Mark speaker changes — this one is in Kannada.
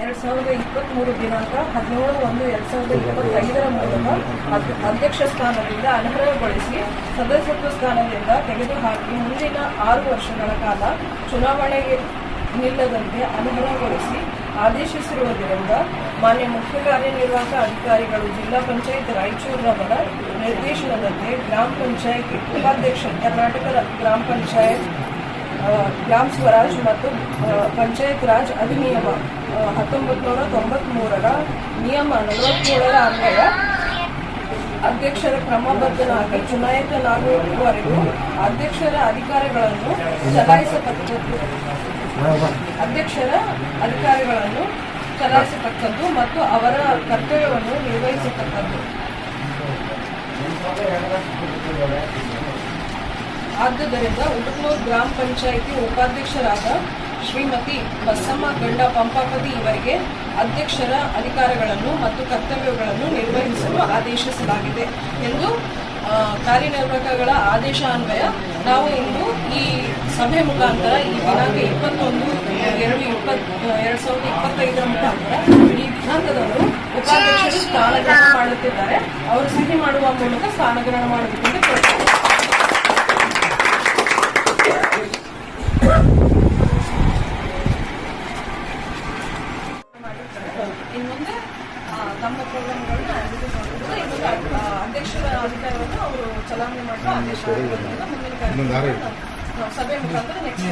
Speaker 1: 2023 ದಿನಾಂಕ 17/1/2025 ಮೂಲಕ ಅಧ್ಯಕ್ಷ ಸ್ಥಾನದಿಂದ ಅನರ್ಹಗೊಳಿಸಿ ಸದಸ್ಯತ್ವ ಸ್ಥಾನದಿಂದ ತೆಗೆದುಹಾಕಿ ಮುಂದಿನ 6 ವರ್ಷಗಳ ಕಾಲ ಚುನಾವಣೆಗೆ ನಿಲ್ಲದಂತೆ ಅನರ್ಹಗೊಳಿಸಿ ಆದೇಶಿಸಿರುವುದರಿಂದ ಮಾನ್ಯ ಮುಖ್ಯ ಕಾರ್ಯನಿರ್ವಾಹಕ ಅಧಿಕಾರಿಗಳು ಜಿಲ್ಲಾ ಪಂಚಾಯತ್ ರಾಯಚೂರಿನವರ ನಿರ್ದೇಶನದಂತೆ ಗ್ರಾಮ ಪಂಚಾಯತ್ ಉಪಾಧ್ಯಕ್ಷ ಕರ್ನಾಟಕ ಗ್ರಾಮ ಪಂಚಾಯತ್ ಗ್ರಾಮ ಸ್ವರಾಜ್ ಮತ್ತು ಪಂಚಾಯತ್ ರಾಜ್ ಅಧಿನಿಯಮ 1993ರ ನಿಯಮ 47ರ ಅನ್ವಯ ಅಧ್ಯಕ್ಷರ ಕ್ರಮಬದ್ಧನಾಗಿ ಚುನಾಯಿತನಾಗುವವರೆಗೂ ಅಧ್ಯಕ್ಷರ ಅಧಿಕಾರಗಳನ್ನು ಚಲಾಯಿಸತಕ್ಕದ್ದು ಮತ್ತು ಅವರ ಕರ್ತವ್ಯವನ್ನು ನಿರ್ವಹಿಸತಕ್ಕದ್ದು. ಆದ್ದರಿಂದ ಉಡುಕ್ನೂರು ಗ್ರಾಮ ಪಂಚಾಯಿತಿ ಉಪಾಧ್ಯಕ್ಷರಾದ ಶ್ರೀಮತಿ ಬಸಮ್ಮ ಗಂಡ ಪಂಪಾಪತಿ ಇವರಿಗೆ ಅಧ್ಯಕ್ಷರ ಅಧಿಕಾರಗಳನ್ನು ಮತ್ತು ಕರ್ತವ್ಯಗಳನ್ನು ನಿರ್ವಹಿಸಲು ಆದೇಶಿಸಲಾಗಿದೆ ಎಂದು ಕಾರ್ಯನಿರ್ವಾಹಕಗಳ ಆದೇಶ ಅನ್ವಯ ನಾವು ಇಂದು ಈ ಸಭೆ ಮುಖಾಂತರ ಈ ದಿನಾಂಕ 21/2/2025 ಮುಖಾಂತರ ಈ ದಿನಾಂಕದವರು ಉಪಾಧ್ಯಕ್ಷರು ಸ್ಥಾನಗ್ರಹಣ ಮಾಡುತ್ತಿದ್ದಾರೆ. ಅವರು ಸಿಹಿ ಮಾಡುವ ಮೂಲಕ ಸ್ಥಾನಗ್ರಹಣ ಮಾಡಬೇಕೆಂದು ಕೋರುತ್ತಾರೆ. ಇನ್ನೊಂದು ತಮ್ಮ ಪ್ರೋಗ್ರಾಮ್ಗಳನ್ನ ಅಧ್ಯಕ್ಷರ ಅಧಿಕಾರವನ್ನು ಅವರು ಚಲಾವಣೆ ಮಾಡುವ ಆದೇಶ ಮುಂದಿನ ಕಾರ್ಯಕ್ರಮ ಸಭೆ ಮುಖಾಂತರ ನೆಕ್ಸ್ಟ್